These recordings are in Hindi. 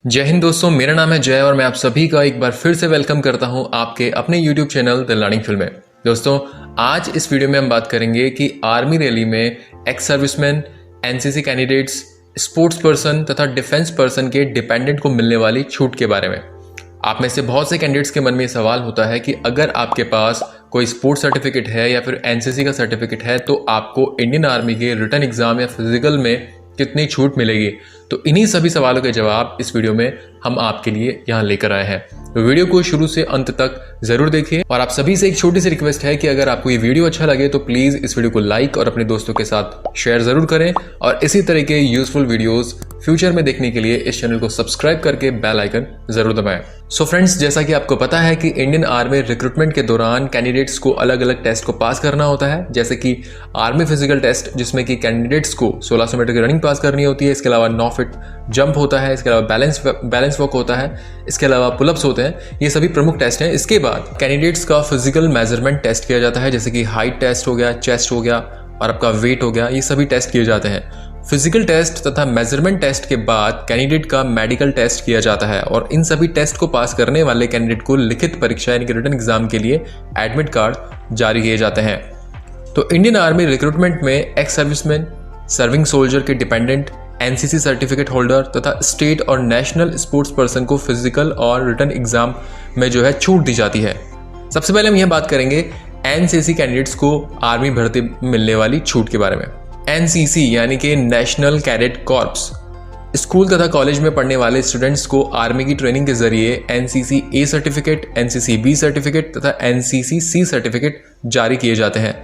जय हिंद दोस्तों, मेरा नाम है जय और मैं आप सभी का एक बार फिर से वेलकम करता हूं आपके अपने YouTube channel the learning field में। दोस्तों, आज इस वीडियो में हम बात करेंगे कि आर्मी रैली में ex serviceman, NCC candidates, sports person तथा डिफेंस पर्सन के डिपेंडेंट को मिलने वाली छूट के बारे में। आप में से बहुत से कैंडिडेट्स के मन में सवाल होता है कि अगर आपके पास कोई स्पोर्ट्स सर्टिफिकेट है या फिर एनसीसी का सर्टिफिकेट है तो आपको इंडियन आर्मी के रिटन एग्जाम या फिजिकल में कितनी छूट मिलेगी। तो इन्हीं सभी सवालों के जवाब इस वीडियो में हम आपके लिए यहाँ लेकर आए हैं। तो वीडियो को शुरू से अंत तक जरूर देखिए और आप सभी से एक छोटी सी रिक्वेस्ट है कि अगर आपको ये वीडियो अच्छा लगे तो प्लीज इस वीडियो को लाइक और अपने दोस्तों के साथ शेयर जरूर करें और इसी तरह के यूजफुल वीडियोस फ्यूचर में देखने के लिए इस चैनल को सब्सक्राइब करके बेल आइकन जरूर दबाएं। सो फ्रेंड्स, जैसा कि आपको पता है कि इंडियन आर्मी रिक्रूटमेंट के दौरान कैंडिडेट्स को अलग अलग टेस्ट को पास करना होता है, जैसे कि आर्मी फिजिकल टेस्ट जिसमें कि कैंडिडेट्स को 1600 मीटर की रनिंग पास करनी होती है, इसके अलावा 9 फीट जंप होता है, इसके अलावा बैलेंस वॉक होता है, इसके अलावा पुलअप्स होते हैं। ये सभी प्रमुख टेस्ट हैं। इसके बाद कैंडिडेट्स का फिजिकल मेजरमेंट टेस्ट किया जाता है, जैसे कि हाइट टेस्ट हो गया, चेस्ट हो गया और आपका वेट हो गया। ये सभी टेस्ट किए जाते हैं। फिजिकल टेस्ट तथा मेजरमेंट टेस्ट के बाद कैंडिडेट का मेडिकल टेस्ट किया जाता है और इन सभी टेस्ट को पास करने वाले कैंडिडेट को लिखित परीक्षा यानी कि रिटन एग्जाम के लिए एडमिट कार्ड जारी किए जाते हैं। तो इंडियन आर्मी रिक्रूटमेंट में एक्स सर्विसमैन, सर्विंग सोल्जर के डिपेंडेंट, एनसीसी सर्टिफिकेट होल्डर तथा स्टेट और नेशनल स्पोर्ट्स पर्सन को फिजिकल और रिटन एग्जाम में जो है छूट दी जाती है। सबसे पहले हम यह बात करेंगे एनसीसी कैंडिडेट्स को आर्मी भर्ती में मिलने वाली छूट के बारे में। एनसीसी यानी कि नेशनल कैडेट कॉर्प्स स्कूल तथा कॉलेज में पढ़ने वाले स्टूडेंट्स को आर्मी की ट्रेनिंग के जरिए NCC A certificate, NCC B certificate तथा एनसीसी सी सर्टिफिकेट जारी किए जाते हैं।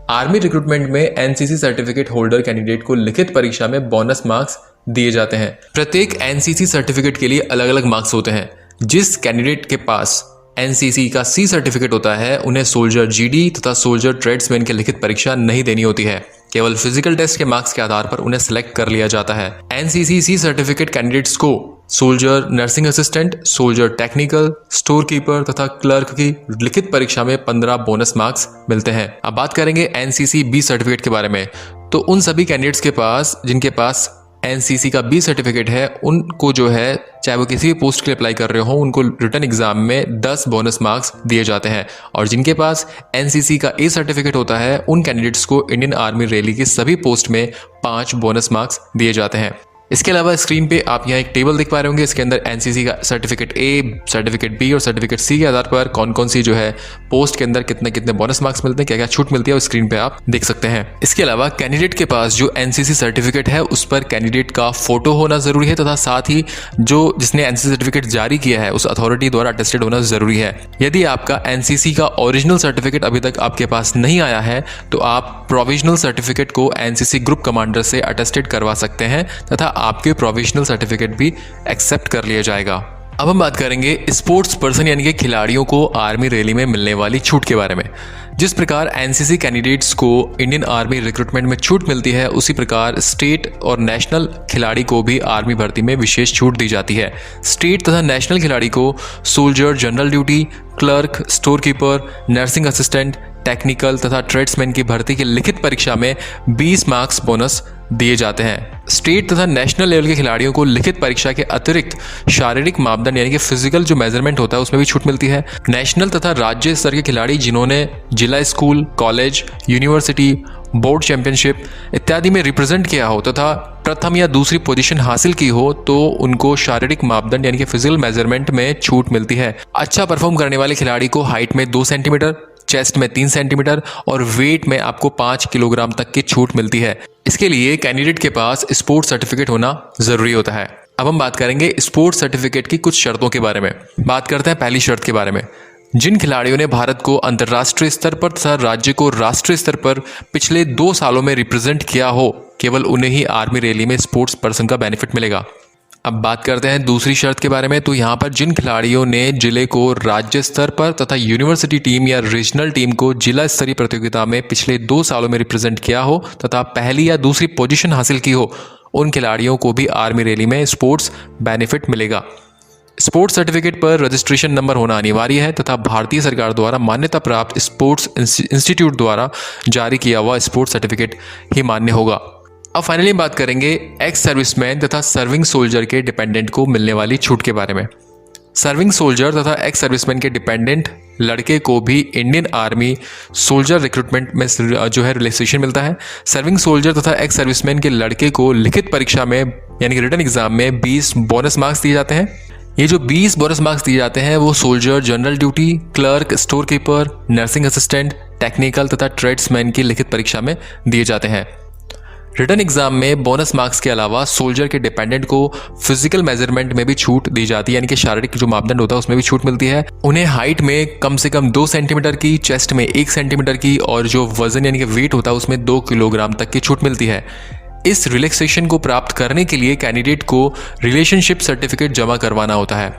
आर्मी रिक्रूटमेंट में एनसीसी सर्टिफिकेट होल्डर कैंडिडेट को लिखित परीक्षा में बोनस मार्क्स दिए जाते हैं। प्रत्येक एनसीसी सर्टिफिकेट के लिए अलग अलग मार्क्स होते हैं। जिस कैंडिडेट के पास एनसीसी का सी सर्टिफिकेट होता है उन्हें सोल्जर जीडी तथा सोल्जर ट्रेड्समैन की लिखित परीक्षा नहीं देनी होती है। केवल फिजिकल टेस्ट के मार्क्स के आधार पर उन्हें सिलेक्ट कर लिया जाता है। एनसीसी सी सर्टिफिकेट कैंडिडेट्स को soldier nursing assistant, soldier technical, store keeper तथा क्लर्क की लिखित परीक्षा में 15 बोनस मार्क्स मिलते हैं। अब बात करेंगे एनसीसी बी सर्टिफिकेट के बारे में। तो उन सभी कैंडिडेट्स के पास जिनके पास एनसीसी का बी सर्टिफिकेट है उनको जो है चाहे वो किसी भी पोस्ट के लिए अप्लाई कर रहे हो उनको रिटन एग्जाम में 10 बोनस मार्क्स दिए जाते हैं और जिनके पास एनसीसी का ए सर्टिफिकेट होता है उन कैंडिडेट्स को इंडियन आर्मी रैली की सभी पोस्ट में 5 बोनस मार्क्स दिए जाते हैं। इसके अलावा स्क्रीन पे आप यहाँ एक टेबल देख पा रहे होंगे। इसके अंदर एनसीसी का सर्टिफिकेट ए, सर्टिफिकेट बी और सर्टिफिकेट सी के आधार पर कौन कौन सी जो है पोस्ट के अंदर कितने कितने बोनस मार्क्स मिलते हैं, क्या क्या छूट मिलती है, उस स्क्रीन पे आप देख सकते हैं। इसके अलावा कैंडिडेट के पास जो एनसीसी सर्टिफिकेट है उस पर कैंडिडेट का फोटो होना जरूरी है तथा साथ ही जो जिसने एनसीसी सर्टिफिकेट जारी किया है उस अथॉरिटी द्वारा अटेस्टेड होना जरूरी है। यदि आपका एनसीसी का ओरिजिनल सर्टिफिकेट अभी तक आपके पास नहीं आया है तो आप प्रोविजनल सर्टिफिकेट को एनसीसी ग्रुप कमांडर से अटेस्टेड करवा सकते हैं तथा आपके प्रोविजनल सर्टिफिकेट भी एक्सेप्ट कर लिया जाएगा। अब हम बात करेंगे स्पोर्ट्स पर्सन यानी कि खिलाड़ियों को आर्मी रैली में मिलने वाली छूट के बारे में। जिस प्रकार एनसीसी कैंडिडेट्स को इंडियन आर्मी रिक्रूटमेंट में छूट मिलती है उसी प्रकार स्टेट और नेशनल खिलाड़ी को भी आर्मी भर्ती में विशेष छूट दी जाती है। स्टेट तथा नेशनल खिलाड़ी को soldier general duty, clerk, store keeper, nursing assistant, technical तथा ट्रेड्समैन की भर्ती की लिखित परीक्षा में 20 मार्क्स बोनस दिए जाते हैं। स्टेट तथा नेशनल लेवल के खिलाड़ियों को लिखित परीक्षा के अतिरिक्त शारीरिक मापदंड यानी कि फिजिकल जो मेजरमेंट होता है उसमें भी छूट मिलती है। नेशनल तथा राज्य स्तर के खिलाड़ी जिन्होंने जिला school, college, university, board championship इत्यादि में रिप्रेजेंट किया हो तथा प्रथम या दूसरी पोजीशन हासिल की हो तो उनको शारीरिक मापदंड यानी कि फिजिकल मेजरमेंट में छूट मिलती है। अच्छा परफॉर्म करने वाले खिलाड़ी को हाइट में 2 सेंटीमीटर, चेस्ट में 3 सेंटीमीटर और वेट में आपको 5 किलोग्राम तक की छूट मिलती है। इसके लिए कैंडिडेट के पास स्पोर्ट्स सर्टिफिकेट होना जरूरी होता है। अब हम बात करेंगे स्पोर्ट्स सर्टिफिकेट की कुछ शर्तों के बारे में। बात करते हैं पहली शर्त के बारे में। जिन खिलाड़ियों ने भारत को अंतर्राष्ट्रीय स्तर पर तथा राज्य को राष्ट्रीय स्तर पर पिछले 2 सालों में रिप्रेजेंट किया हो केवल उन्हें ही आर्मी रैली में स्पोर्ट्स पर्सन का बेनिफिट मिलेगा। अब बात करते हैं दूसरी शर्त के बारे में। तो यहाँ पर जिन खिलाड़ियों ने जिले को राज्य स्तर पर तथा यूनिवर्सिटी टीम या रीजनल टीम को जिला स्तरीय प्रतियोगिता में पिछले 2 सालों में रिप्रेजेंट किया हो तथा पहली या दूसरी पोजीशन हासिल की हो उन खिलाड़ियों को भी आर्मी रैली में स्पोर्ट्स बेनिफिट मिलेगा। स्पोर्ट्स सर्टिफिकेट पर रजिस्ट्रेशन नंबर होना अनिवार्य है तथा भारतीय सरकार द्वारा मान्यता प्राप्त स्पोर्ट्स इंस्टीट्यूट द्वारा जारी किया हुआ स्पोर्ट्स सर्टिफिकेट ही मान्य होगा। अब फाइनली बात करेंगे एक्स सर्विसमैन तथा सर्विंग सोल्जर के डिपेंडेंट को मिलने वाली छूट के बारे में। सर्विंग सोल्जर तथा एक्स सर्विसमैन के डिपेंडेंट लड़के को भी इंडियन आर्मी सोल्जर रिक्रूटमेंट में जो है रिलैक्सेशन मिलता है। सर्विंग सोल्जर तथा एक्स सर्विसमैन के लड़के को लिखित परीक्षा में यानी कि रिटन एग्जाम में 20 बोनस मार्क्स दिए जाते हैं। ये जो 20 बोनस मार्क्स दिए जाते हैं वो soldier, general duty, clerk, store keeper, nursing assistant, technical तथा ट्रेड्समैन की लिखित परीक्षा में दिए जाते हैं। रिटन एग्जाम में बोनस मार्क्स के अलावा सोल्जर के डिपेंडेंट को फिजिकल मेजरमेंट में भी छूट दी जाती है, यानी कि शारीरिक जो मापदंड होता है उसमें भी छूट मिलती है। उन्हें हाइट में कम से कम 2 सेंटीमीटर की, चेस्ट में 1 सेंटीमीटर की और जो वजन यानी कि वेट होता है उसमें 2 किलोग्राम तक की छूट मिलती है। इस रिलैक्सेशन को प्राप्त करने के लिए कैंडिडेट को रिलेशनशिप सर्टिफिकेट जमा करवाना होता है।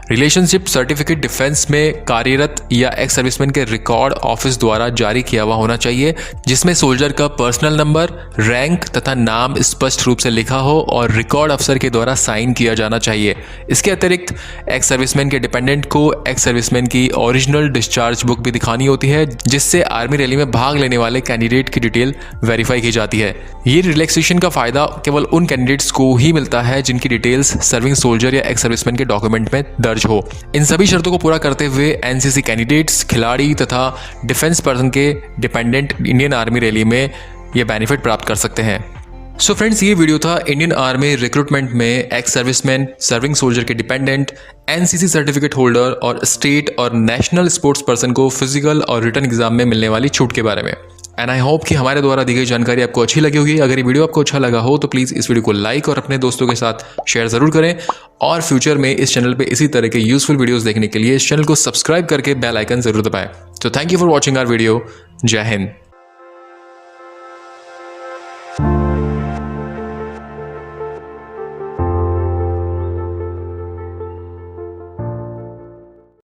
रिलेशनशिप सर्टिफिकेट डिफेंस में कार्यरत या एक्स सर्विसमैन के रिकॉर्ड ऑफिस द्वारा जारी किया हुआ होना चाहिए, जिसमें सोल्जर का पर्सनल नंबर, रैंक तथा नाम स्पष्ट रूप से लिखा हो और रिकॉर्ड अफसर के द्वारा साइन किया जाना चाहिए। इसके अतिरिक्त एक्स सर्विसमैन के डिपेंडेंट को एक्स सर्विसमैन की ओरिजिनल डिस्चार्ज बुक भी दिखानी होती है, जिससे आर्मी रैली में भाग लेने वाले कैंडिडेट की डिटेल वेरीफाई की जाती है। ये रिलैक्सेशन का फायदा केवल उन कैंडिडेट्स को ही मिलता है जिनकी डिटेल्स सर्विंग सोल्जर या एक्स सर्विसमैन के डॉक्यूमेंट में दर्ज हो। इन सभी शर्तों को पूरा करते हुए एनसीसी कैंडिडेट्स, खिलाड़ी तथा डिफेंस पर्सन के डिपेंडेंट इंडियन आर्मी रैली में ये बेनिफिट प्राप्त कर सकते हैं। सो फ्रेंड्स, ये वीडियो था इंडियन आर्मी रिक्रूटमेंट में एक्स सर्विसमैन, सर्विंग सोल्जर के डिपेंडेंट, एनसीसी सर्टिफिकेट होल्डर और स्टेट और नेशनल स्पोर्ट्स पर्सन को फिजिकल और रिटन एग्जाम में मिलने वाली छूट के बारे में। एंड आई होप कि हमारे द्वारा दी गई जानकारी आपको अच्छी लगी होगी। अगर ये वीडियो आपको अच्छा लगा हो तो प्लीज़ इस वीडियो को लाइक और अपने दोस्तों के साथ शेयर ज़रूर करें, और फ्यूचर में इस चैनल पे इसी तरह के यूजफुल वीडियोस देखने के लिए इस चैनल को सब्सक्राइब करके बेल आइकन ज़रूर दबाएं। तो thank you for watching our video. जय हिंद।